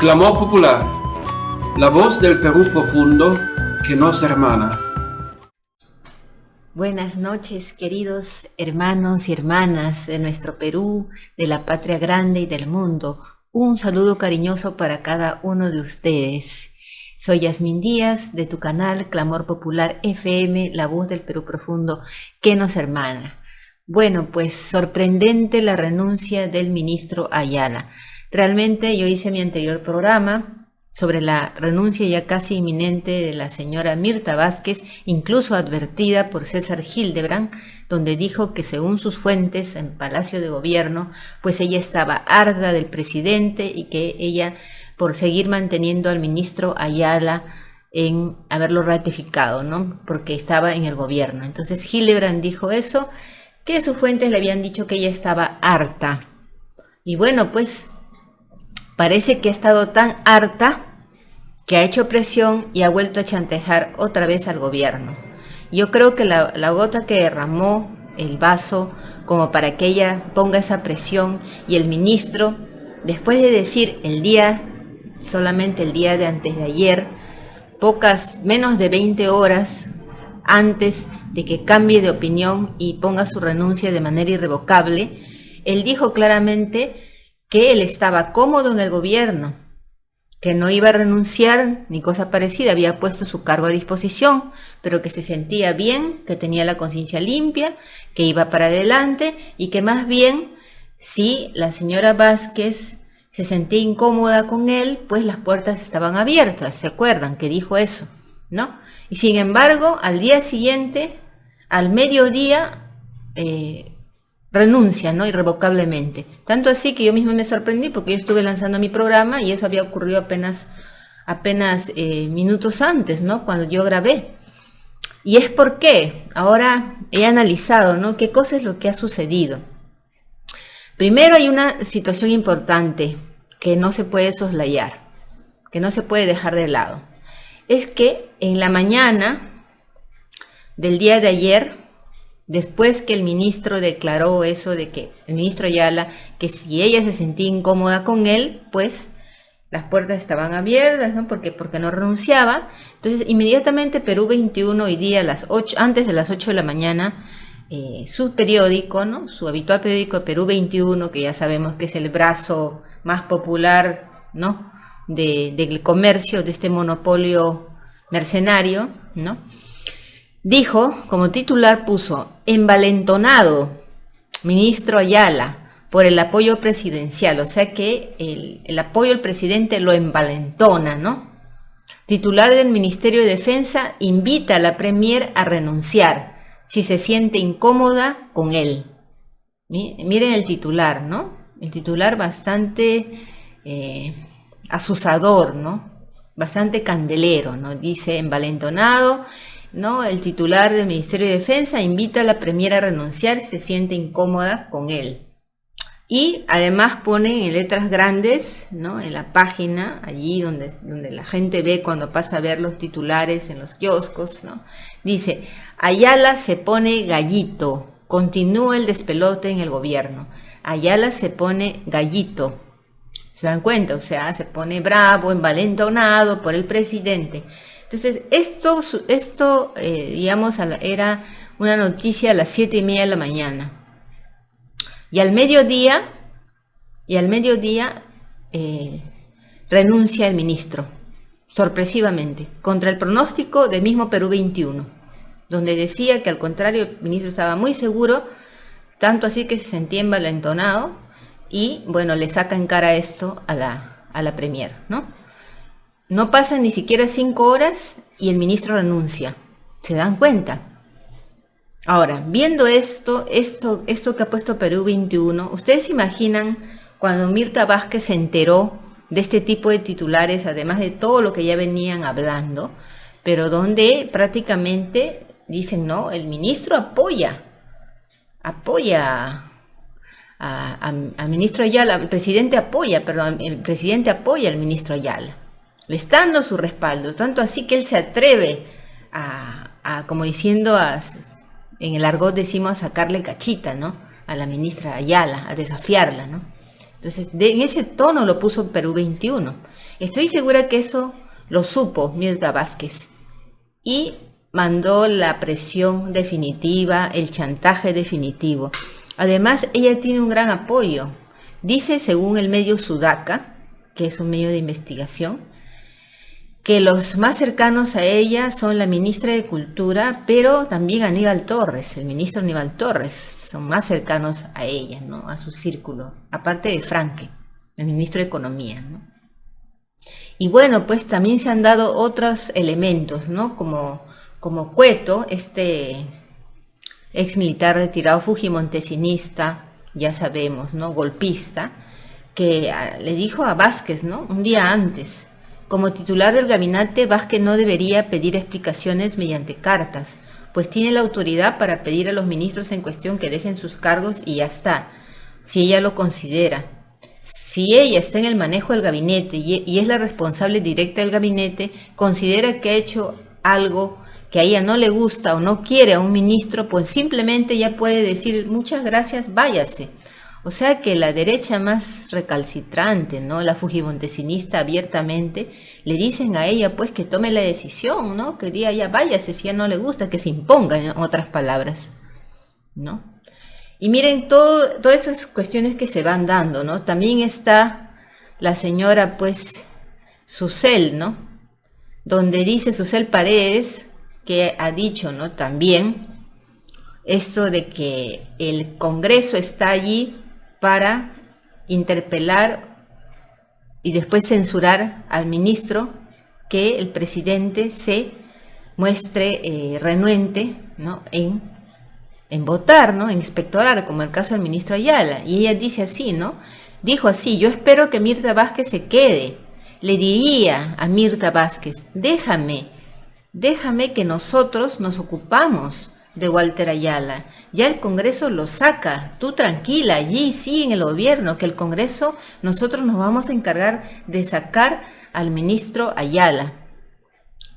Clamor popular, la voz del Perú profundo que nos hermana. Buenas noches, queridos hermanos y hermanas de nuestro Perú, de la patria grande y del mundo. Un saludo cariñoso para cada uno de ustedes. Soy Yasmín Díaz, de tu canal Clamor Popular FM, la voz del Perú profundo que nos hermana. Bueno, pues sorprendente la renuncia del ministro Ayala. Realmente yo hice mi anterior programa sobre la renuncia ya casi inminente de la señora Mirta Vázquez, incluso advertida por César Hildebrand, donde dijo que según sus fuentes en Palacio de Gobierno, pues ella estaba harta del presidente y que ella, por seguir manteniendo al ministro Ayala en haberlo ratificado, ¿no? Porque estaba en el gobierno. Entonces Hildebrand dijo eso, que sus fuentes le habían dicho que ella estaba harta. Y bueno, pues parece que ha estado tan harta que ha hecho presión y ha vuelto a chantajear otra vez al gobierno. Yo creo que la gota que derramó el vaso como para que ella ponga esa presión y el ministro, después de decir solamente el día de antes de ayer, menos de 20 horas antes de que cambie de opinión y ponga su renuncia de manera irrevocable, él dijo claramente que él estaba cómodo en el gobierno, que no iba a renunciar ni cosa parecida, había puesto su cargo a disposición, pero que se sentía bien, que tenía la conciencia limpia, que iba para adelante y que más bien, si la señora Vázquez se sentía incómoda con él, pues las puertas estaban abiertas, ¿se acuerdan que dijo eso? ¿No? Y sin embargo, al día siguiente, al mediodía, renuncia, ¿no? Irrevocablemente. Tanto así que yo misma me sorprendí porque yo estuve lanzando mi programa y eso había ocurrido apenas minutos antes, ¿no? Cuando yo grabé. Y es porque ahora he analizado, ¿no? ¿Qué cosa es lo que ha sucedido? Primero hay una situación importante que no se puede soslayar, que no se puede dejar de lado. Es que en la mañana del día de ayer, después que el ministro declaró eso de que el ministro Ayala, que si ella se sentía incómoda con él, pues las puertas estaban abiertas, ¿no? Porque no renunciaba. Entonces, inmediatamente Perú 21, hoy día antes de las 8 de la mañana, su periódico, ¿no? Su habitual periódico Perú 21, que ya sabemos que es el brazo más popular, ¿no? del comercio, de este monopolio mercenario, ¿no? Dijo, como titular puso, envalentonado, ministro Ayala, por el apoyo presidencial, o sea que el apoyo del presidente lo envalentona, ¿no? Titular del Ministerio de Defensa invita a la Premier a renunciar si se siente incómoda con él. Miren el titular, ¿no? El titular bastante asusador, ¿no? Bastante candelero, ¿no? Dice envalentonado, ¿no? El titular del Ministerio de Defensa invita a la Premier a renunciar si se siente incómoda con él. Y además pone en letras grandes, ¿no? En la página, allí donde la gente ve cuando pasa a ver los titulares en los kioscos, ¿no? Dice, Ayala se pone gallito, continúa el despelote en el gobierno. Ayala se pone gallito. ¿Se dan cuenta? O sea, se pone bravo, envalentonado por el presidente. Entonces, esto digamos, era una noticia a las 7:30 de la mañana. Y al mediodía renuncia el ministro, sorpresivamente, contra el pronóstico del mismo Perú 21, donde decía que al contrario, el ministro estaba muy seguro, tanto así que se sentía envalentonado, y bueno, le saca en cara esto a la Premier, ¿no? No pasan ni siquiera 5 horas y el ministro renuncia. ¿Se dan cuenta? Ahora, viendo esto que ha puesto Perú 21, ¿ustedes se imaginan cuando Mirta Vázquez se enteró de este tipo de titulares, además de todo lo que ya venían hablando, pero donde prácticamente dicen, no, el ministro apoya al ministro Ayala, el presidente apoya al ministro Ayala, le está dando su respaldo, tanto así que él se atreve como diciendo, en el argot decimos, a sacarle cachita, ¿no? A la ministra Ayala, a desafiarla, ¿no? Entonces, en ese tono lo puso Perú 21. Estoy segura que eso lo supo Mirta Vázquez y mandó la presión definitiva, el chantaje definitivo. Además, ella tiene un gran apoyo. Dice, según el medio Sudaca, que es un medio de investigación, que los más cercanos a ella son la ministra de Cultura, pero también Aníbal Torres, el ministro Aníbal Torres, son más cercanos a ella, ¿no? A su círculo, aparte de Franque, el ministro de Economía, ¿no? Y bueno, pues también se han dado otros elementos, ¿no? Como Cueto, este ex militar retirado fujimontesinista, ya sabemos, ¿no? Golpista, que le dijo a Vázquez, ¿no? Un día antes, como titular del gabinete, Vázquez no debería pedir explicaciones mediante cartas, pues tiene la autoridad para pedir a los ministros en cuestión que dejen sus cargos y ya está, si ella lo considera. Si ella está en el manejo del gabinete y es la responsable directa del gabinete, considera que ha hecho algo que a ella no le gusta o no quiere a un ministro, pues simplemente ya puede decir muchas gracias, váyase. O sea que la derecha más recalcitrante, ¿no? La fujimontesinista abiertamente, le dicen a ella pues que tome la decisión, ¿no? Que diga ya váyase si ya no le gusta, que se imponga, en otras palabras, ¿no? Y miren todas estas cuestiones que se van dando, ¿no? También está la señora pues Susel, ¿no? Donde dice Susel Paredes, que ha dicho, ¿no? También esto de que el Congreso está allí para interpelar y después censurar al ministro, que el presidente se muestre renuente, ¿no? en votar, ¿no? En inspectorar, como el caso del ministro Ayala. Y ella dice así, ¿no? Dijo así: yo espero que Mirta Vázquez se quede. Le diría a Mirta Vázquez: déjame que nosotros nos ocupamos de Walter Ayala. Ya el Congreso lo saca, tú tranquila, allí sí en el gobierno, que el Congreso, nosotros nos vamos a encargar de sacar al ministro Ayala.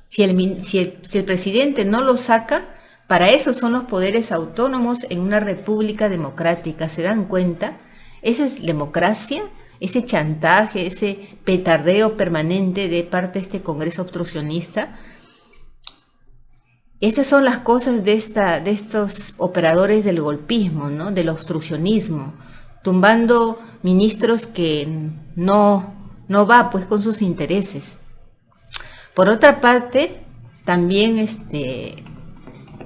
Si el presidente no lo saca, para eso son los poderes autónomos en una república democrática, ¿se dan cuenta? Esa es democracia, ese chantaje, ese petardeo permanente de parte de este Congreso obstruccionista. Esas son las cosas de estos operadores del golpismo, ¿no? Del obstruccionismo, tumbando ministros que no va pues con sus intereses. Por otra parte, también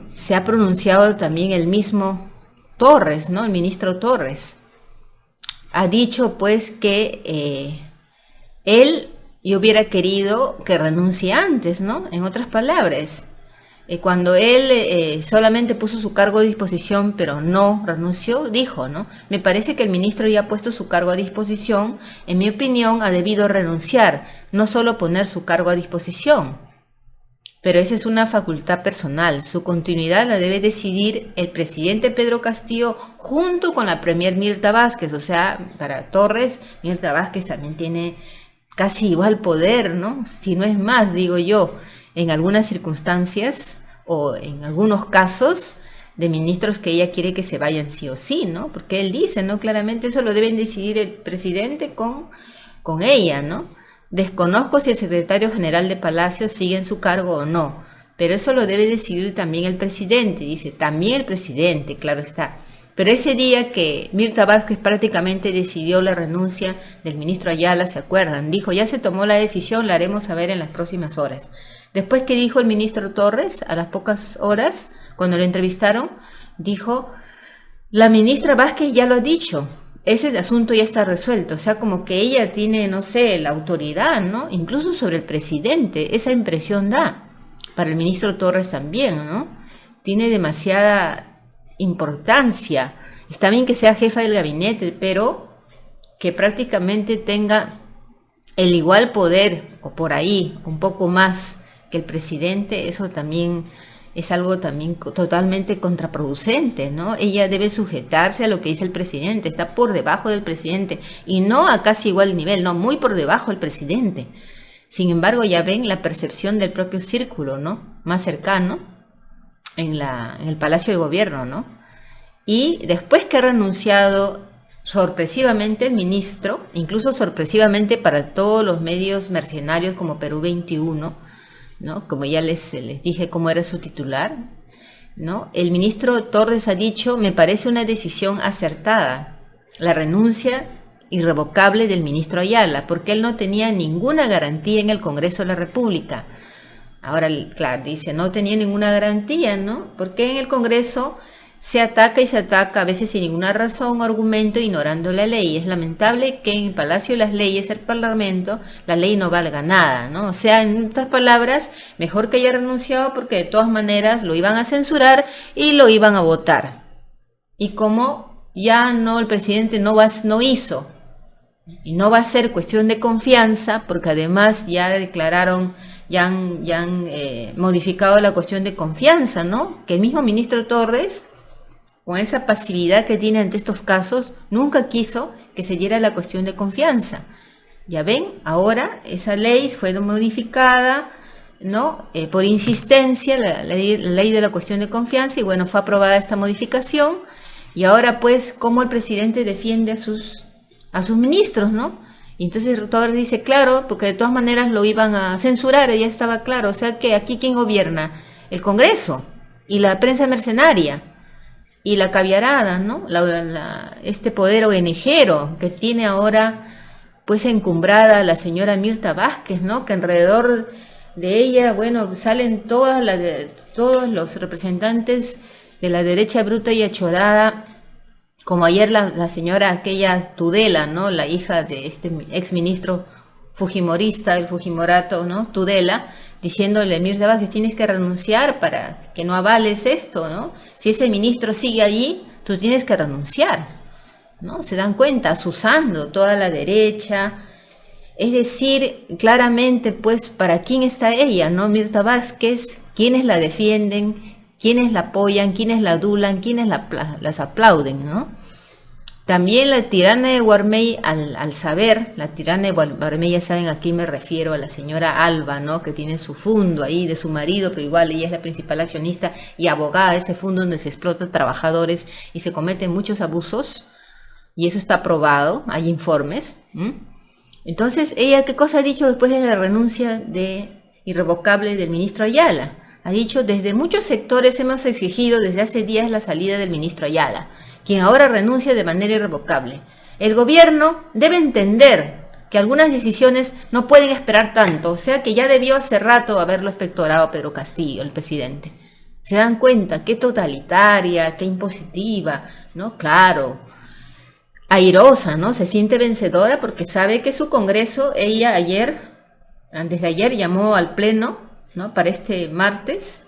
se ha pronunciado también el mismo Torres, ¿no? El ministro Torres ha dicho pues que él hubiera querido que renuncie antes, ¿no? En otras palabras, cuando él solamente puso su cargo a disposición, pero no renunció, dijo, ¿no? Me parece que el ministro ya ha puesto su cargo a disposición, en mi opinión ha debido renunciar, no solo poner su cargo a disposición. Pero esa es una facultad personal, su continuidad la debe decidir el presidente Pedro Castillo junto con la premier Mirta Vázquez. O sea, para Torres, Mirta Vázquez también tiene casi igual poder, ¿no? Si no es más, digo yo, en algunas circunstancias o en algunos casos de ministros que ella quiere que se vayan sí o sí, ¿no? Porque él dice, ¿no? Claramente eso lo deben decidir el presidente con ella, ¿no? Desconozco si el secretario general de Palacio sigue en su cargo o no, pero eso lo debe decidir también el presidente, dice, también el presidente, claro está. Pero ese día que Mirta Vázquez prácticamente decidió la renuncia del ministro Ayala, ¿se acuerdan? Dijo, ya se tomó la decisión, la haremos saber en las próximas horas. Después, que dijo el ministro Torres, a las pocas horas, cuando lo entrevistaron, dijo, la ministra Vázquez ya lo ha dicho, ese asunto ya está resuelto. O sea, como que ella tiene, no sé, la autoridad, ¿no? Incluso sobre el presidente, esa impresión da. Para el ministro Torres también, ¿no? Tiene demasiada importancia. Está bien que sea jefa del gabinete, pero que prácticamente tenga el igual poder, o por ahí, un poco más que el presidente, eso también es algo también totalmente contraproducente, ¿no? Ella debe sujetarse a lo que dice el presidente, está por debajo del presidente, y no a casi igual nivel, no, muy por debajo del presidente. Sin embargo, ya ven la percepción del propio círculo, ¿no? Más cercano, en el Palacio de Gobierno, ¿no? Y después que ha renunciado sorpresivamente el ministro, incluso sorpresivamente para todos los medios mercenarios como Perú 21, ¿no? Como ya les dije cómo era su titular, ¿no? El ministro Torres ha dicho, me parece una decisión acertada, la renuncia irrevocable del ministro Ayala, porque él no tenía ninguna garantía en el Congreso de la República. Ahora, claro, dice, no tenía ninguna garantía, ¿no? Porque en el Congreso se ataca y se ataca, a veces sin ninguna razón o argumento, ignorando la ley. Es lamentable que en el Palacio de las Leyes, el Parlamento, la ley no valga nada, ¿no? O sea, en otras palabras, mejor que haya renunciado porque de todas maneras lo iban a censurar y lo iban a votar. Y como ya no, el presidente no hizo, y no va a ser cuestión de confianza, porque además ya declararon, ya han modificado la cuestión de confianza, ¿no? Que el mismo ministro Torres, con esa pasividad que tiene ante estos casos, nunca quiso que se diera la cuestión de confianza. Ya ven, ahora esa ley fue modificada, ¿no? Por insistencia, la ley de la cuestión de confianza, y bueno, fue aprobada esta modificación, y ahora pues, ¿cómo el presidente defiende a sus ministros, ¿no? Y entonces Torres dice, claro, porque de todas maneras lo iban a censurar, ya estaba claro, o sea que aquí ¿quién gobierna? El Congreso y la prensa mercenaria y la caviarada, ¿no? Este poder ONGero que tiene ahora pues encumbrada la señora Mirta Vázquez, ¿no? Que alrededor de ella, bueno, salen todos los representantes de la derecha bruta y achorada, como ayer la señora aquella Tudela, ¿no? La hija de este exministro fujimorista, el fujimorato, ¿no? Tudela, diciéndole a Mirta Vázquez, tienes que renunciar para que no avales esto, ¿no? Si ese ministro sigue allí, tú tienes que renunciar, ¿no? Se dan cuenta, asusando toda la derecha. Es decir, claramente, pues, ¿para quién está ella, no? Mirta Vázquez, ¿quiénes la defienden? ¿Quiénes la apoyan? ¿Quiénes la adulan? ¿Quiénes las aplauden, no? También la tirana de Guarmey, al saber, la tirana de Guarmey, ya saben a quién me refiero, a la señora Alba, ¿no? Que tiene su fondo ahí de su marido, pero igual ella es la principal accionista y abogada de ese fondo donde se explota trabajadores y se cometen muchos abusos, y eso está probado, hay informes. Entonces, ella, ¿qué cosa ha dicho después de la renuncia irrevocable del ministro Ayala? Ha dicho, desde muchos sectores hemos exigido desde hace días la salida del ministro Ayala, quien ahora renuncia de manera irrevocable. El gobierno debe entender que algunas decisiones no pueden esperar tanto, o sea que ya debió hace rato haberlo expectorado Pedro Castillo, el presidente. ¿Se dan cuenta? Qué totalitaria, qué impositiva, ¿no? Claro, airosa, ¿no? Se siente vencedora porque sabe que su Congreso, ella antes de ayer llamó al Pleno, ¿no? Para este martes,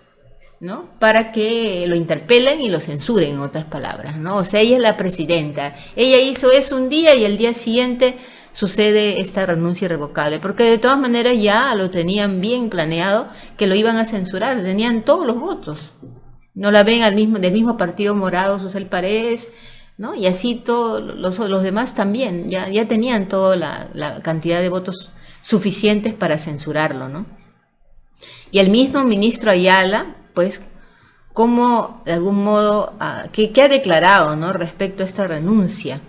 ¿no? Para que lo interpelen y lo censuren, en otras palabras, ¿no? O sea, ella es la presidenta. Ella hizo eso un día y el día siguiente sucede esta renuncia irrevocable, porque de todas maneras ya lo tenían bien planeado que lo iban a censurar, tenían todos los votos. No la ven del mismo partido morado, Susel Paredes, ¿no? Y así todos los demás también, ya tenían toda la cantidad de votos suficientes para censurarlo, ¿no? Y el mismo ministro Ayala, pues, como de algún modo, ¿qué ha declarado, ¿no? Respecto a esta renuncia?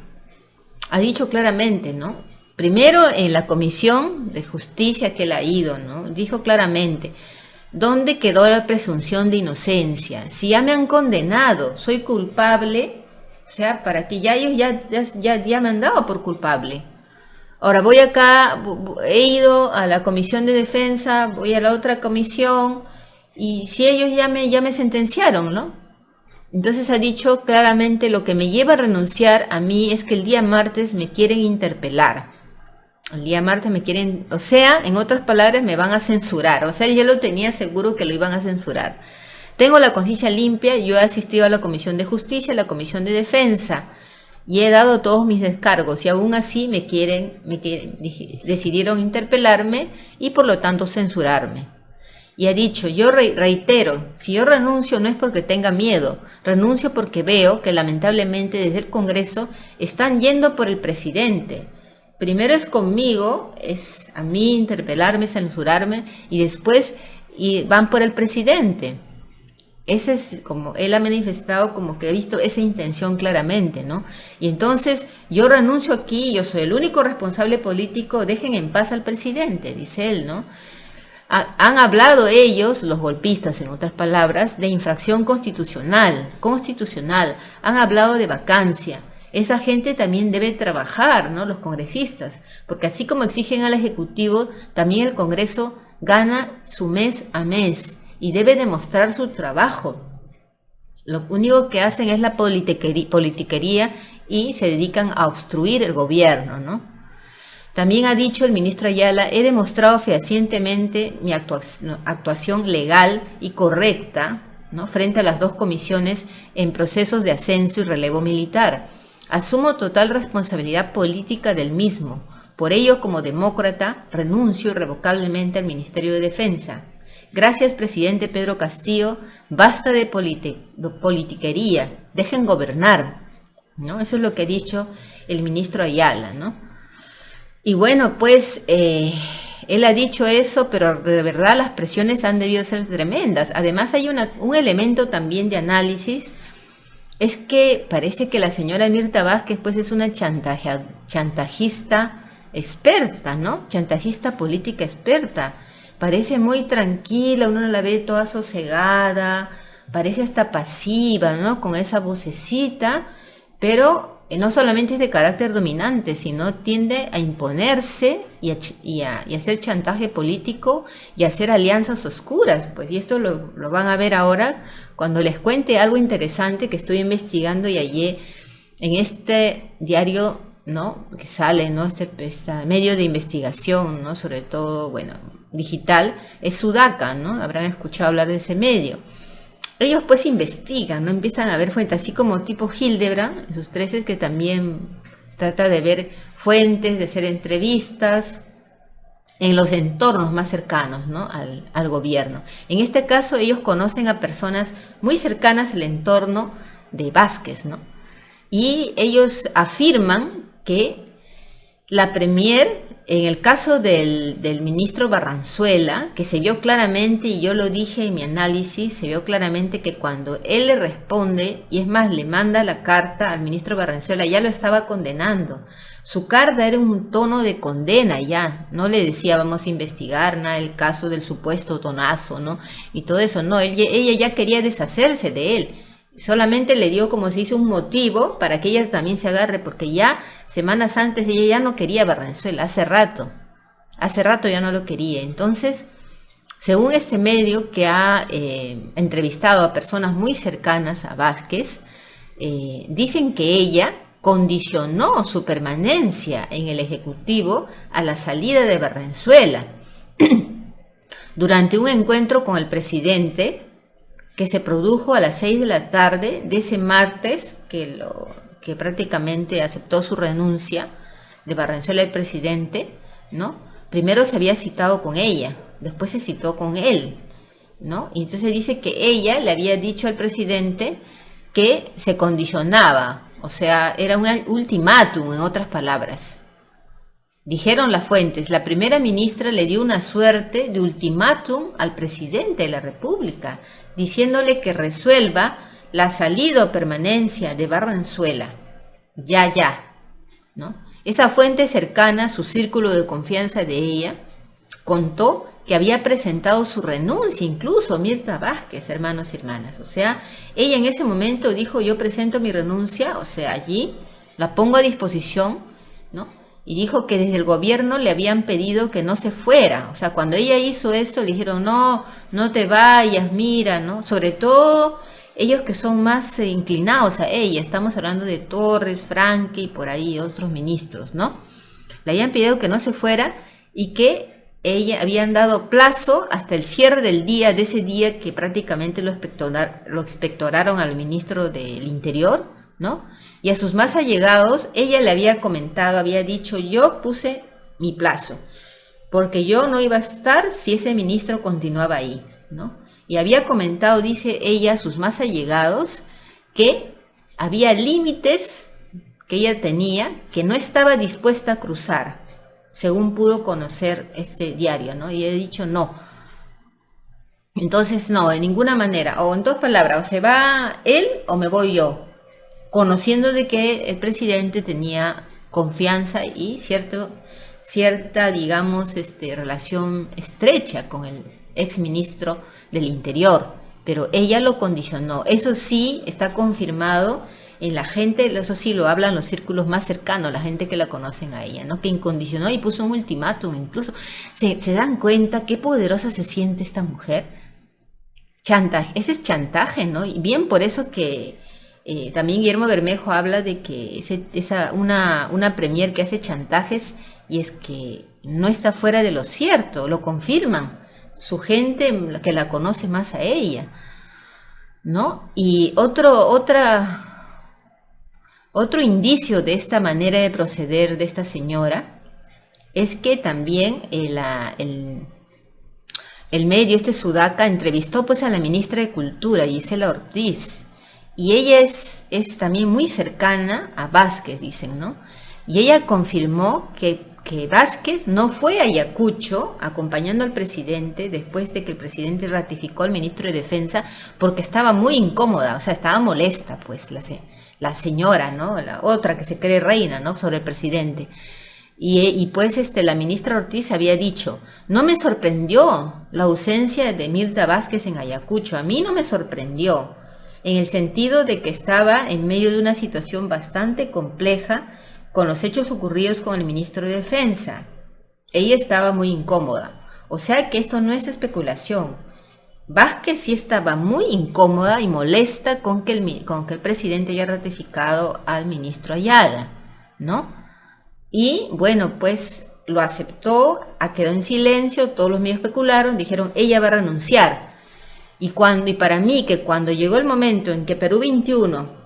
Ha dicho claramente, ¿no? Primero en la Comisión de Justicia que él ha ido, ¿no? Dijo claramente, ¿dónde quedó la presunción de inocencia? Si ya me han condenado, soy culpable, o sea, para que ya ellos ya me han dado por culpable. Ahora voy acá, he ido a la Comisión de Defensa, voy a la otra comisión, y si ellos ya me sentenciaron, ¿no? Entonces ha dicho claramente, lo que me lleva a renunciar a mí es que el día martes me quieren interpelar. El día martes me quieren, o sea, en otras palabras, me van a censurar. O sea, yo lo tenía seguro que lo iban a censurar. Tengo la conciencia limpia, yo he asistido a la Comisión de Justicia, a la Comisión de Defensa, y he dado todos mis descargos, y aún así decidieron interpelarme y por lo tanto censurarme. Y ha dicho, yo reitero, si yo renuncio no es porque tenga miedo, renuncio porque veo que lamentablemente desde el Congreso están yendo por el presidente. Primero es conmigo, es a mí interpelarme, censurarme, y después van por el presidente. Ese es como él ha manifestado, como que ha visto esa intención claramente, ¿no? Y entonces yo renuncio aquí, yo soy el único responsable político, dejen en paz al presidente, dice él, ¿no? Han hablado ellos, los golpistas en otras palabras, de infracción constitucional, han hablado de vacancia. Esa gente también debe trabajar, ¿no? Los congresistas, porque así como exigen al Ejecutivo, también el Congreso gana su mes a mes y debe demostrar su trabajo. Lo único que hacen es la politiquería y se dedican a obstruir el gobierno, ¿no? También ha dicho el ministro Ayala, he demostrado fehacientemente mi actuación legal y correcta, ¿no?, frente a las dos comisiones en procesos de ascenso y relevo militar. Asumo total responsabilidad política del mismo. Por ello, como demócrata, renuncio irrevocablemente al Ministerio de Defensa. Gracias, presidente Pedro Castillo. Basta de politiquería. Dejen gobernar, ¿no? Eso es lo que ha dicho el ministro Ayala, ¿no? Y bueno, pues él ha dicho eso, pero de verdad las presiones han debido ser tremendas. Además hay un elemento también de análisis, es que parece que la señora Mirta Vázquez pues es una chantajista experta, ¿no? Chantajista política experta. Parece muy tranquila, uno la ve toda sosegada, parece hasta pasiva, ¿no? Con esa vocecita, pero no solamente es de carácter dominante, sino tiende a imponerse y a hacer chantaje político y a hacer alianzas oscuras. Pues, y esto lo van a ver ahora cuando les cuente algo interesante que estoy investigando y hallé en este diario, ¿no?, que sale, ¿no?, este medio de investigación, ¿no?, sobre todo, bueno, digital, es Sudaca, ¿no? Habrán escuchado hablar de ese medio. Ellos pues investigan, ¿no? Empiezan a ver fuentes, así como tipo Hildebrand, en sus 13, que también trata de ver fuentes, de hacer entrevistas en los entornos más cercanos, ¿no?, al gobierno. En este caso ellos conocen a personas muy cercanas al entorno de Vázquez, ¿no? Y ellos afirman que la premier, en el caso del ministro Barranzuela, que se vio claramente, y yo lo dije en mi análisis, se vio claramente que cuando él le responde, y es más, le manda la carta al ministro Barranzuela, ya lo estaba condenando. Su carta era un tono de condena ya, no le decía vamos a investigar nada, el caso del supuesto tonazo, ¿no? Y todo eso, no, ella ya quería deshacerse de él. Solamente le dio, como se dice, un motivo para que ella también se agarre, porque ya semanas antes ella ya no quería a Barranzuela, hace rato ya no lo quería. Entonces, según este medio que ha entrevistado a personas muy cercanas a Vázquez, dicen que ella condicionó su permanencia en el Ejecutivo a la salida de Barranzuela. Durante un encuentro con el presidente, que se produjo a las 6 de la tarde de ese martes, que prácticamente aceptó su renuncia de Barranzuela el presidente, ¿no? Primero se había citado con ella, después se citó con él, ¿no? Y entonces dice que ella le había dicho al presidente que se condicionaba, o sea, era un ultimátum, en otras palabras. Dijeron las fuentes, la primera ministra le dio una suerte de ultimátum al presidente de la República, diciéndole que resuelva la salida o permanencia de Barranzuela. Ya, ¿no? Esa fuente cercana a su círculo de confianza de ella contó que había presentado su renuncia, incluso Mirta Vázquez, hermanos y hermanas. O sea, ella en ese momento dijo, yo presento mi renuncia, o sea, allí la pongo a disposición, ¿no? Y dijo que desde el gobierno le habían pedido que no se fuera. O sea, cuando ella hizo esto, le dijeron, no te vayas, mira, ¿no? Sobre todo ellos que son más inclinados a ella. Estamos hablando de Torres, Franque y por ahí otros ministros, ¿no? Le habían pedido que no se fuera y que ella habían dado plazo hasta el cierre del día, de ese día que prácticamente lo expectoraron al ministro del Interior, ¿no? Y a sus más allegados, ella le había comentado, había dicho, yo puse mi plazo, porque yo no iba a estar si ese ministro continuaba ahí, ¿no? Y había comentado, dice ella, a sus más allegados, que había límites que ella tenía, que no estaba dispuesta a cruzar, según pudo conocer este diario, ¿no? Y he dicho, no, Entonces, no, de ninguna manera, o en dos palabras, o se va él o me voy yo, conociendo de que el presidente tenía confianza y cierta, digamos, relación estrecha con el ex ministro del Interior, pero ella lo condicionó. Eso sí está confirmado en la gente, eso sí lo hablan los círculos más cercanos, la gente que la conocen a ella, ¿no? Que incondicionó y puso un ultimátum, incluso. ¿Se dan cuenta qué poderosa se siente esta mujer? Chantaje, ese es chantaje, ¿no? Y bien por eso que también Guillermo Bermejo habla de que una premier que hace chantajes y es que no está fuera de lo cierto, lo confirman su gente que la conoce más a ella, ¿no? Y otro indicio de esta manera de proceder de esta señora es que también el medio, Sudaca, entrevistó pues a la ministra de Cultura, Gisela Ortiz, y ella es también muy cercana a Vázquez, dicen, ¿no? Y ella confirmó que Vázquez no fue a Ayacucho acompañando al presidente después de que el presidente ratificó al ministro de Defensa porque estaba muy incómoda, o sea, estaba molesta pues la señora, ¿no? La otra que se cree reina, ¿no? Sobre el presidente. Y pues la ministra Ortiz había dicho, no me sorprendió la ausencia de Mirta Vázquez en Ayacucho, a mí no me sorprendió, en el sentido de que estaba en medio de una situación bastante compleja con los hechos ocurridos con el ministro de Defensa. Ella estaba muy incómoda, o sea que esto no es especulación. Vázquez sí estaba muy incómoda y molesta con que el presidente haya ratificado al ministro Ayala, ¿no? Y bueno, pues lo aceptó, quedó en silencio, todos los medios especularon, dijeron, ella va a renunciar. Y para mí que cuando llegó el momento en que Perú 21,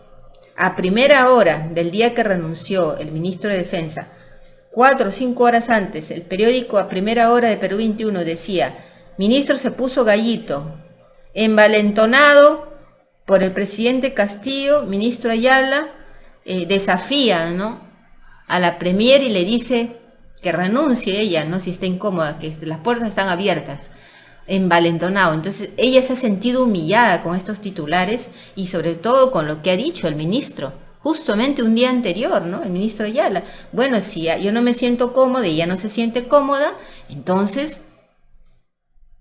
a primera hora del día que renunció el ministro de Defensa, 4 o 5 horas antes, el periódico a primera hora de Perú 21 decía, ministro se puso gallito, envalentonado por el presidente Castillo, ministro Ayala, desafía, ¿no?, a la premier y le dice que renuncie ella, ¿no? Si está incómoda, que las puertas están abiertas, envalentonado. Entonces ella se ha sentido humillada con estos titulares y sobre todo con lo que ha dicho el ministro, justamente un día anterior, ¿no? El ministro Ayala. Bueno, si yo no me siento cómoda y ella no se siente cómoda, entonces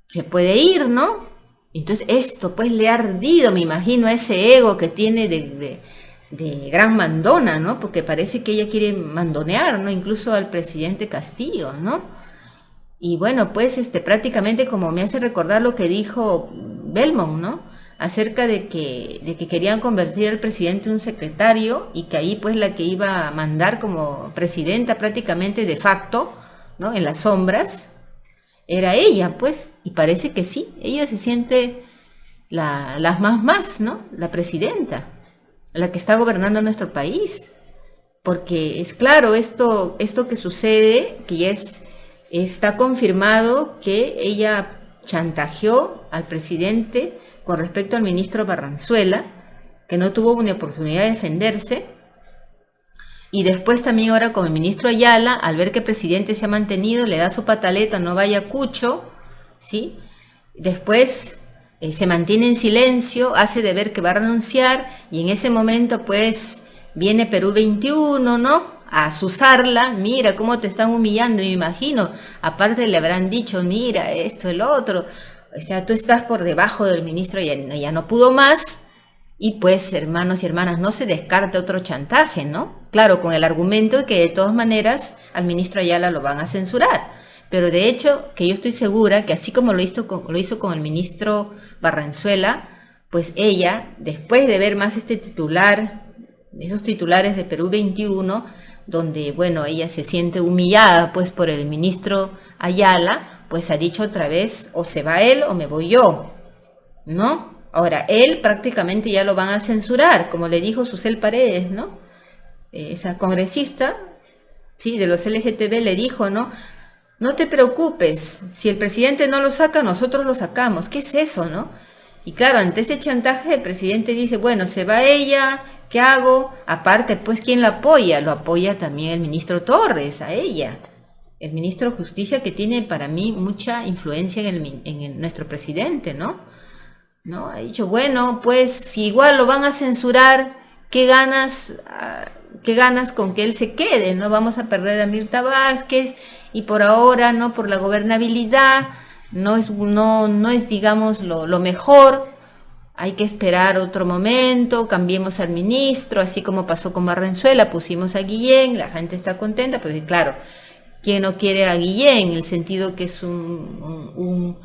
se puede ir, ¿no? Entonces esto pues le ha ardido, me imagino, a ese ego que tiene de gran mandona, ¿no? Porque parece que ella quiere mandonear, ¿no? Incluso al presidente Castillo, ¿no? Y bueno, pues prácticamente como me hace recordar lo que dijo Belmont, ¿no? Acerca de que querían convertir al presidente en un secretario y que ahí pues la que iba a mandar como presidenta prácticamente de facto, ¿no? En las sombras, era ella, pues, y parece que sí, ella se siente las más, ¿no? La presidenta, la que está gobernando nuestro país, porque es claro esto que sucede, que ya está confirmado que ella chantajeó al presidente con respecto al ministro Barranzuela, que no tuvo una oportunidad de defenderse, y después también ahora con el ministro Ayala, al ver que el presidente se ha mantenido, le da su pataleta, no vaya a Ayacucho, ¿sí? Después se mantiene en silencio, hace de ver que va a renunciar y en ese momento pues viene Perú 21, ¿no? A azuzarla, mira cómo te están humillando, me imagino, aparte le habrán dicho, mira esto, el otro, o sea, tú estás por debajo del ministro, ya no pudo más, y pues hermanos y hermanas, no se descarta otro chantaje, ¿no? Claro, con el argumento de que de todas maneras al ministro Ayala lo van a censurar. Pero de hecho, que yo estoy segura que así como lo hizo con el ministro Barranzuela, pues ella, después de ver más esos titulares de Perú 21, donde, bueno, ella se siente humillada, pues, por el ministro Ayala, pues ha dicho otra vez, o se va él o me voy yo, ¿no? Ahora, él prácticamente ya lo van a censurar, como le dijo Susel Paredes, ¿no? Esa congresista, sí, de los LGTB le dijo, ¿no? No te preocupes, si el presidente no lo saca, nosotros lo sacamos. ¿Qué es eso, no? Y claro, ante ese chantaje, el presidente dice, bueno, se va ella, ¿qué hago? Aparte, pues, ¿quién la apoya? Lo apoya también el ministro Torres, a ella, El ministro de Justicia que tiene para mí mucha influencia nuestro presidente, ¿no? ¿No? Ha dicho, bueno, pues si igual lo van a censurar, qué ganas con que él se quede? No vamos a perder a Mirta Vázquez y por ahora, ¿no? Por la gobernabilidad, no es digamos, lo mejor. Hay que esperar otro momento, cambiemos al ministro, así como pasó con Barrenzuela, pusimos a Guillén, la gente está contenta, pues claro, ¿quién no quiere a Guillén? En el sentido que es un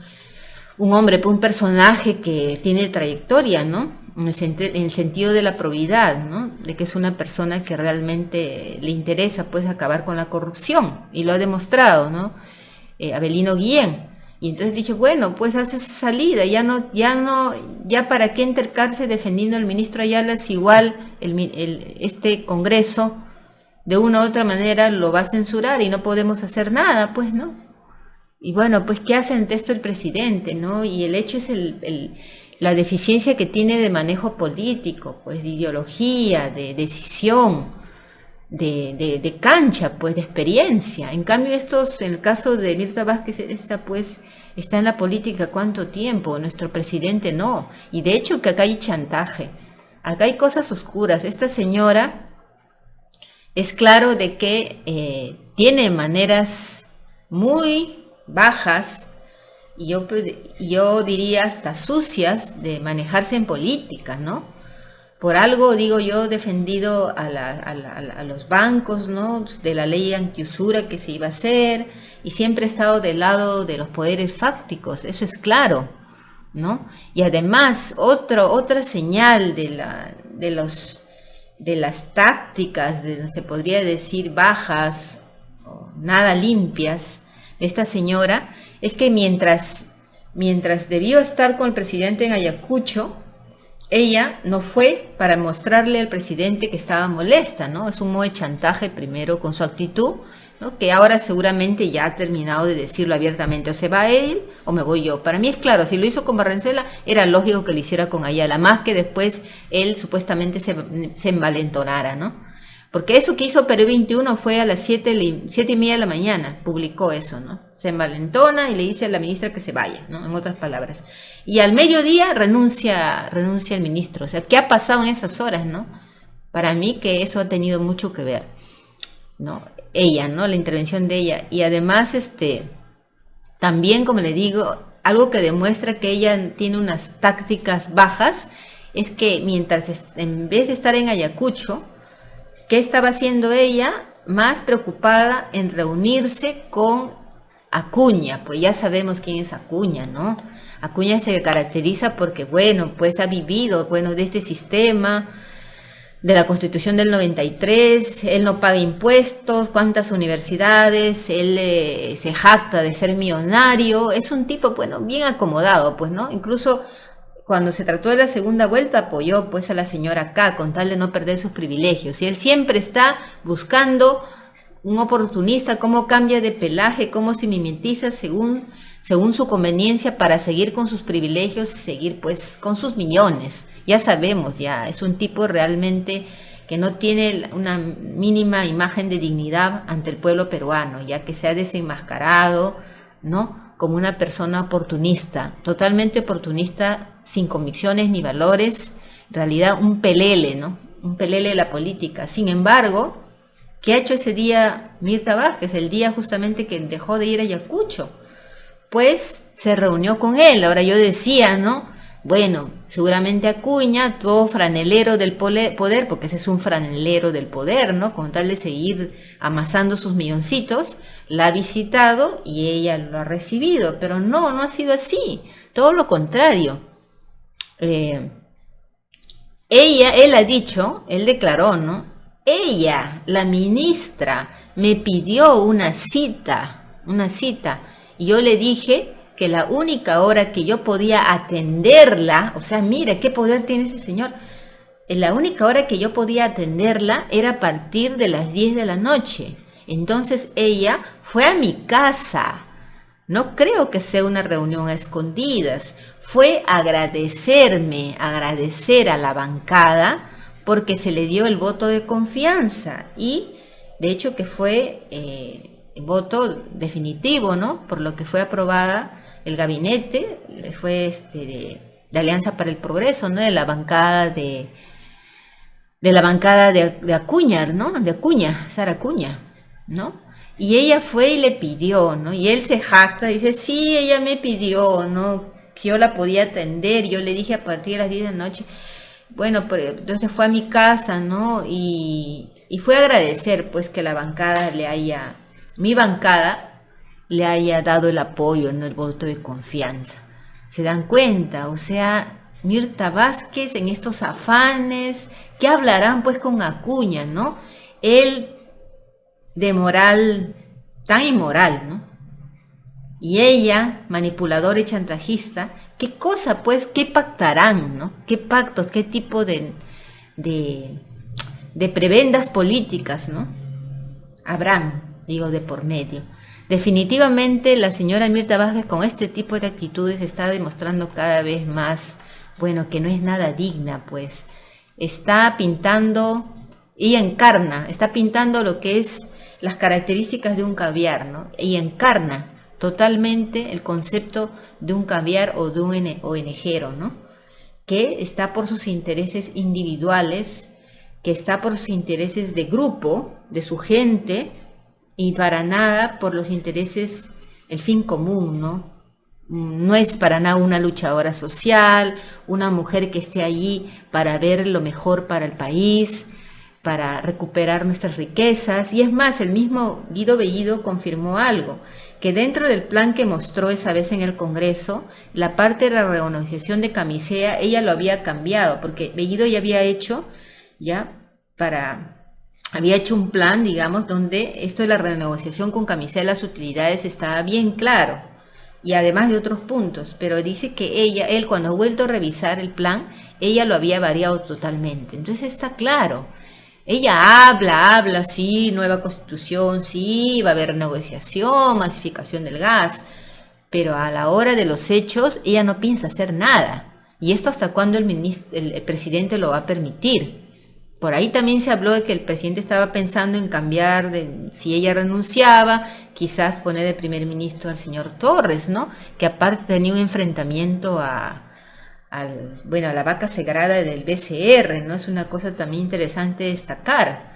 hombre, un personaje que tiene trayectoria, ¿no? En el sentido de la probidad, ¿no? De que es una persona que realmente le interesa, pues, acabar con la corrupción, y lo ha demostrado, ¿no? Avelino Guillén. Y entonces he dicho, bueno, pues hace esa salida, ya para qué entercarse defendiendo al ministro Ayala si igual este Congreso de una u otra manera lo va a censurar y no podemos hacer nada, pues, ¿no? Y bueno, pues, ¿qué hace ante esto el presidente, no? Y el hecho es la deficiencia que tiene de manejo político, pues, de ideología, de decisión, de cancha, pues, de experiencia. En cambio, en el caso de Mirta Vázquez, está en la política ¿cuánto tiempo? Nuestro presidente no. Y de hecho que acá hay chantaje, acá hay cosas oscuras. Esta señora es claro de que tiene maneras muy bajas, y yo diría hasta sucias, de manejarse en política, ¿no? Por algo, digo yo, he defendido a los bancos, ¿no? De la ley antiusura que se iba a hacer, y siempre he estado del lado de los poderes fácticos, eso es claro, ¿no? Y además, otra señal de las tácticas, se podría decir, bajas, o nada limpias, de esta señora, es que mientras debió estar con el presidente en Ayacucho, ella no fue para mostrarle al presidente que estaba molesta, ¿no? Es un modo de chantaje primero con su actitud, ¿no? Que ahora seguramente ya ha terminado de decirlo abiertamente, o se va él o me voy yo. Para mí es claro, si lo hizo con Barrenzuela, era lógico que lo hiciera con Ayala, más que después él supuestamente se envalentonara, ¿no? Porque eso que hizo Perú 21 fue a las 7:30 de la mañana, publicó eso, ¿no? Se envalentona y le dice a la ministra que se vaya, ¿no? En otras palabras. Y al mediodía renuncia el ministro. O sea, ¿qué ha pasado en esas horas, no? Para mí que eso ha tenido mucho que ver, ¿no? Ella, ¿no? La intervención de ella. Y además, también, como le digo, algo que demuestra que ella tiene unas tácticas bajas, es que en vez de estar en Ayacucho, ¿qué estaba haciendo ella? Más preocupada en reunirse con Acuña. Pues ya sabemos quién es Acuña, ¿no? Acuña se caracteriza porque, bueno, pues ha vivido, bueno, de este sistema, de la Constitución del 93, él no paga impuestos, cuántas universidades, él se jacta de ser millonario, es un tipo, bueno, bien acomodado, pues, ¿no? Incluso cuando se trató de la segunda vuelta apoyó pues a la señora K con tal de no perder sus privilegios, y él siempre está buscando un oportunista, cómo cambia de pelaje, cómo se mimetiza según su conveniencia para seguir con sus privilegios y seguir pues con sus millones. Ya sabemos, ya es un tipo realmente que no tiene una mínima imagen de dignidad ante el pueblo peruano, ya que se ha desenmascarado, ¿no? Como una persona oportunista, totalmente oportunista, sin convicciones ni valores, en realidad un pelele, ¿no? Un pelele de la política. Sin embargo, ¿qué ha hecho ese día Mirta Vázquez? El día justamente que dejó de ir a Ayacucho. Pues se reunió con él. Ahora yo decía, ¿no? Bueno, seguramente Acuña, todo franelero del poder, porque ese es un franelero del poder, ¿no? Con tal de seguir amasando sus milloncitos, la ha visitado y ella lo ha recibido. Pero no ha sido así. Todo lo contrario. Él ha dicho, él declaró, ¿no? Ella, la ministra, me pidió una cita, y yo le dije que la única hora que yo podía atenderla, o sea, mira qué poder tiene ese señor, la única hora que yo podía atenderla era a partir de las 10 de la noche. Entonces ella fue a mi casa. No creo que sea una reunión a escondidas. Fue agradecer a la bancada porque se le dio el voto de confianza. Y de hecho que fue voto definitivo, ¿no? Por lo que fue aprobada el gabinete, fue de Alianza para el Progreso, ¿no? De Acuña, ¿no? De Acuña, Sara Acuña, ¿no? Y ella fue y le pidió, ¿no? Y él se jacta, dice, sí, ella me pidió, ¿no? Si yo la podía atender, yo le dije a partir de las 10 de la noche, bueno, pero entonces fue a mi casa, ¿no? Y fue a agradecer, pues, que mi bancada le haya dado el apoyo, ¿no? El voto de confianza. ¿Se dan cuenta? O sea, Mirta Vázquez en estos afanes, ¿qué hablarán pues con Acuña, no? Él de moral tan inmoral, ¿no? Y ella, manipuladora y chantajista, ¿qué cosa pues, qué pactarán, ¿no? ¿Qué pactos, qué tipo de prebendas políticas, ¿no? Habrán, digo, de por medio. Definitivamente la señora Mirta Vázquez con este tipo de actitudes está demostrando cada vez más, bueno, que no es nada digna, pues. Está pintando, está pintando lo que es las características de un caviar, ¿no? Y encarna totalmente el concepto de un caviar o de un ONGero, ¿no? Que está por sus intereses individuales, que está por sus intereses de grupo, de su gente, y para nada por los intereses, el fin común, ¿no? No es para nada una luchadora social, una mujer que esté allí para ver lo mejor para el país, para recuperar nuestras riquezas. Y es más, el mismo Guido Bellido confirmó algo, que dentro del plan que mostró esa vez en el Congreso, la parte de la renegociación de Camisea, ella lo había cambiado, porque Bellido ya había hecho un plan, digamos, donde esto de la renegociación con Camisea de las utilidades estaba bien claro, y además de otros puntos, pero dice que él cuando ha vuelto a revisar el plan, ella lo había variado totalmente. Entonces está claro, ella habla, sí, nueva constitución, sí, va a haber negociación, masificación del gas, pero a la hora de los hechos, ella no piensa hacer nada. ¿Y esto hasta cuándo el presidente lo va a permitir? Por ahí también se habló de que el presidente estaba pensando en cambiar, si ella renunciaba, quizás poner de primer ministro al señor Torres, ¿no? Que aparte tenía un enfrentamiento a la vaca sagrada del BCR, ¿no? Es una cosa también interesante destacar,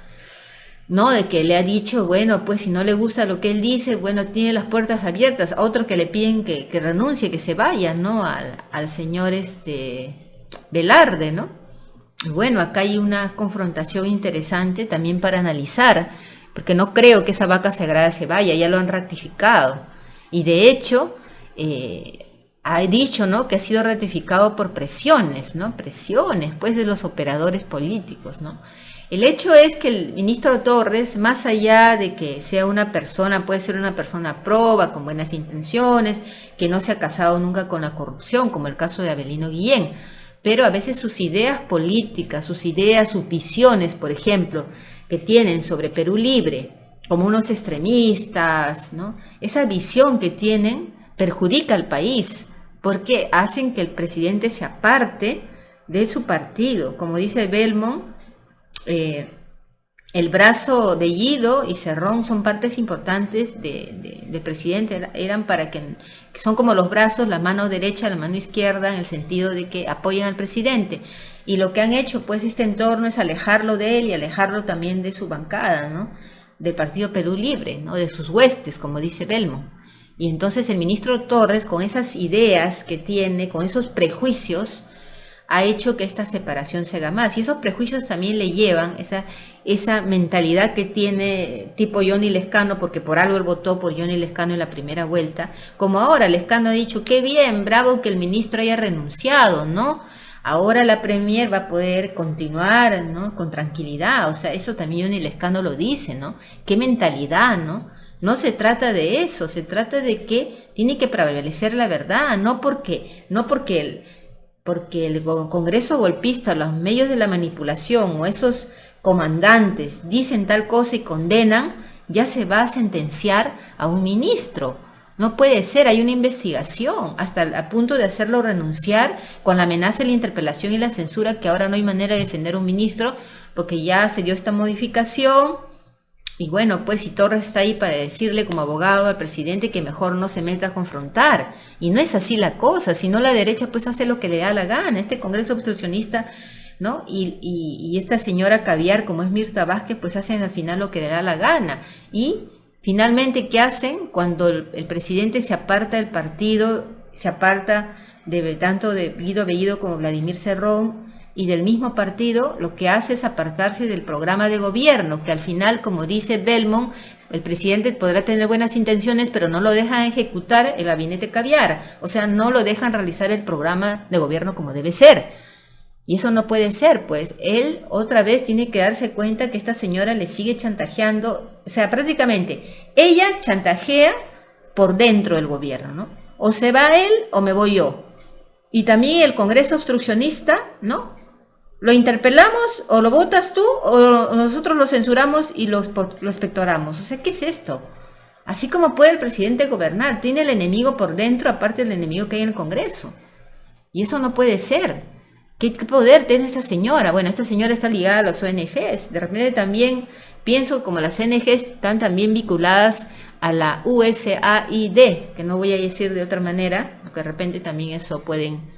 ¿no? De que le ha dicho, bueno, pues si no le gusta lo que él dice, bueno, tiene las puertas abiertas. A otro que le piden que renuncie, que se vaya, ¿no? Al señor Velarde, ¿no? Bueno, acá hay una confrontación interesante también para analizar, porque no creo que esa vaca sagrada se vaya, ya lo han ratificado. Y de hecho, ha dicho, ¿no?, que ha sido ratificado por presiones, ¿no? Presiones, pues, de los operadores políticos, ¿no? El hecho es que el ministro Torres, más allá de que sea una persona, puede ser una persona proba, con buenas intenciones, que no se ha casado nunca con la corrupción, como el caso de Avelino Guillén, pero a veces sus ideas políticas, sus visiones, por ejemplo, que tienen sobre Perú Libre, como unos extremistas, ¿no? Esa visión que tienen perjudica al país, porque hacen que el presidente se aparte de su partido. Como dice Belmont, el brazo Bellido y Cerrón son partes importantes del presidente, que son como los brazos, la mano derecha, la mano izquierda, en el sentido de que apoyan al presidente. Y lo que han hecho, pues, este entorno es alejarlo de él y alejarlo también de su bancada, ¿no? Del partido Perú Libre, ¿no? De sus huestes, como dice Belmont. Y entonces el ministro Torres, con esas ideas que tiene, con esos prejuicios, ha hecho que esta separación se haga más. Y esos prejuicios también le llevan, esa mentalidad que tiene tipo Johnny Lescano, porque por algo él votó por Johnny Lescano en la primera vuelta, como ahora Lescano ha dicho, qué bien, bravo que el ministro haya renunciado, ¿no? Ahora la Premier va a poder continuar, ¿no?, con tranquilidad. O sea, eso también Johnny Lescano lo dice, ¿no? Qué mentalidad, ¿no? No se trata de eso, se trata de que tiene que prevalecer la verdad, no porque el Congreso golpista, los medios de la manipulación o esos comandantes dicen tal cosa y condenan, ya se va a sentenciar a un ministro. No puede ser, hay una investigación, hasta a punto de hacerlo renunciar con la amenaza de la interpelación y la censura, que ahora no hay manera de defender a un ministro porque ya se dio esta modificación Y bueno, pues si Torres está ahí para decirle como abogado al presidente que mejor no se meta a confrontar. Y no es así la cosa, sino la derecha pues hace lo que le da la gana. Este Congreso obstruccionista, ¿no? Y esta señora caviar como es Mirta Vázquez, pues hacen al final lo que le da la gana. Y finalmente, ¿qué hacen? Cuando el presidente se aparta del partido, se aparta tanto de Guido Bellido como Vladimir Cerrón, y del mismo partido, lo que hace es apartarse del programa de gobierno, que al final, como dice Belmont, el presidente podrá tener buenas intenciones, pero no lo dejan ejecutar el gabinete caviar, o sea, no lo dejan realizar el programa de gobierno como debe ser. Y eso no puede ser, pues él otra vez tiene que darse cuenta que esta señora le sigue chantajeando, o sea, prácticamente ella chantajea por dentro del gobierno, ¿no? O se va él o me voy yo. Y también el Congreso obstruccionista, ¿no? ¿Lo interpelamos o lo votas tú o nosotros lo censuramos y lo espectoramos? O sea, ¿qué es esto? Así como puede el presidente gobernar, tiene el enemigo por dentro aparte del enemigo que hay en el Congreso. Y eso no puede ser. ¿Qué poder tiene esta señora? Bueno, esta señora está ligada a las ONGs. De repente también pienso como las ONGs están también vinculadas a la USAID, que no voy a decir de otra manera, porque de repente también eso pueden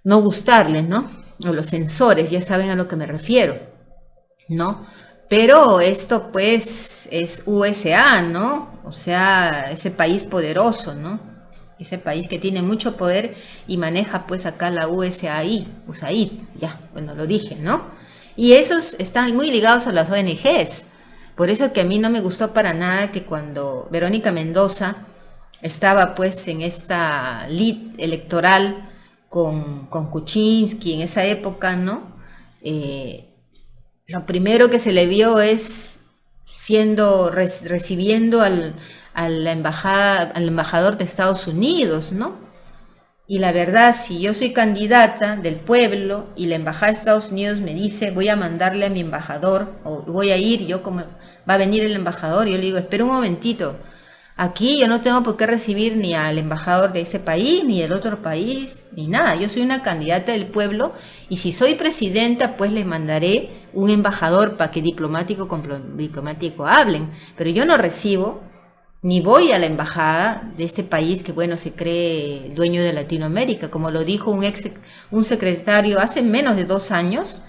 no gustarles, ¿no? O los censores, ya saben a lo que me refiero, ¿no? Pero esto pues es USA, ¿no? O sea, ese país poderoso, ¿no? Ese país que tiene mucho poder y maneja pues acá la USAID, ya, bueno, lo dije, ¿no? Y esos están muy ligados a las ONGs. Por eso que a mí no me gustó para nada que cuando Verónica Mendoza estaba pues en esta lid electoral con Kuczynski en esa época, ¿no? Lo primero que se le vio es recibiendo al embajador de Estados Unidos, ¿no? Y la verdad, si yo soy candidata del pueblo y la embajada de Estados Unidos me dice voy a mandarle a mi embajador o voy a ir, yo como va a venir el embajador, yo le digo, espera un momentito, aquí yo no tengo por qué recibir ni al embajador de ese país, ni del otro país, ni nada. Yo soy una candidata del pueblo y si soy presidenta, pues les mandaré un embajador para que diplomático con diplomático hablen. Pero yo no recibo, ni voy a la embajada de este país que, bueno, se cree dueño de Latinoamérica. Como lo dijo un secretario hace menos de 2 años,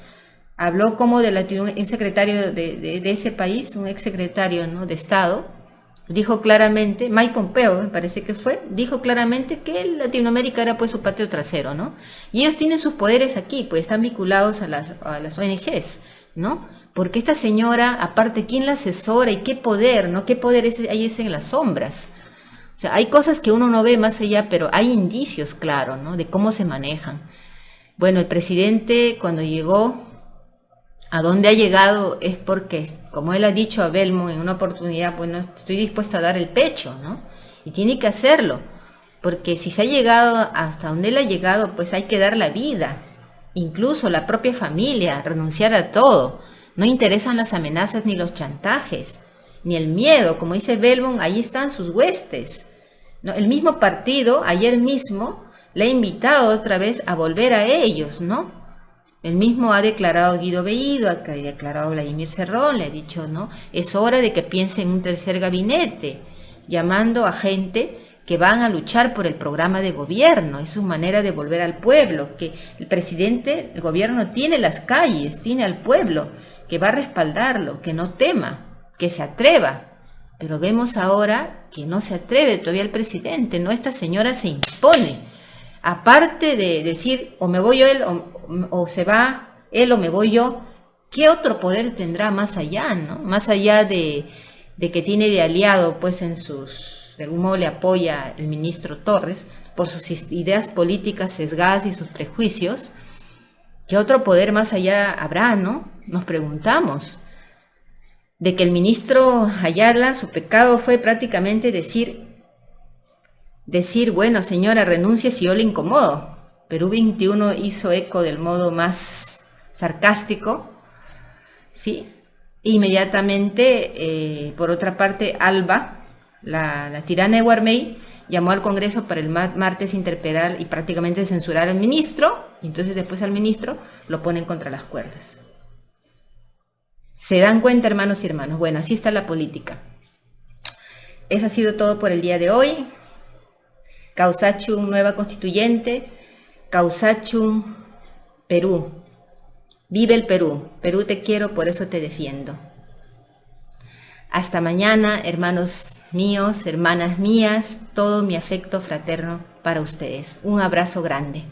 habló como un secretario de ese país, un exsecretario, ¿no?, de Estado. Dijo claramente, Mike Pompeo me parece que fue, dijo claramente que Latinoamérica era pues su patio trasero, ¿no? Y ellos tienen sus poderes aquí, pues están vinculados a las ONGs, ¿no? Porque esta señora, aparte, ¿quién la asesora y qué poder, ¿no? ¿Qué poder hay ese en las sombras? O sea, hay cosas que uno no ve más allá, pero hay indicios, claro, ¿no?, de cómo se manejan. Bueno, el presidente cuando llegó, a dónde ha llegado es porque, como él ha dicho a Belmont en una oportunidad, bueno, estoy dispuesto a dar el pecho, ¿no? Y tiene que hacerlo, porque si se ha llegado hasta donde él ha llegado, pues hay que dar la vida, incluso la propia familia, renunciar a todo. No interesan las amenazas ni los chantajes, ni el miedo, como dice Belmont, ahí están sus huestes, ¿no? El mismo partido, ayer mismo, le ha invitado otra vez a volver a ellos, ¿no? El mismo ha declarado Guido Bellido, ha declarado Vladimir Cerrón, le ha dicho, ¿no? Es hora de que piense en un tercer gabinete, llamando a gente que van a luchar por el programa de gobierno. Es su manera de volver al pueblo, que el presidente, el gobierno tiene las calles, tiene al pueblo, que va a respaldarlo, que no tema, que se atreva. Pero vemos ahora que no se atreve todavía el presidente, ¿no? Esta señora se impone. Aparte de decir, o me voy yo él, o se va él o me voy yo, ¿qué otro poder tendrá más allá, ¿no? Más allá de que tiene de aliado, pues de algún modo le apoya el ministro Torres por sus ideas políticas sesgadas y sus prejuicios. ¿Qué otro poder más allá habrá, no? Nos preguntamos. De que el ministro Ayala, su pecado fue prácticamente decir, bueno, señora, renuncie si yo le incomodo. Perú 21 hizo eco del modo más sarcástico, ¿sí? Inmediatamente, por otra parte, Alba, la tirana de Guarmey, llamó al Congreso para el martes interpelar y prácticamente censurar al ministro, y entonces después al ministro lo ponen contra las cuerdas. ¿Se dan cuenta, hermanos y hermanas? Bueno, así está la política. Eso ha sido todo por el día de hoy. Causachum, nueva constituyente. Causachum, Perú. Vive el Perú. Perú te quiero, por eso te defiendo. Hasta mañana, hermanos míos, hermanas mías, todo mi afecto fraterno para ustedes. Un abrazo grande.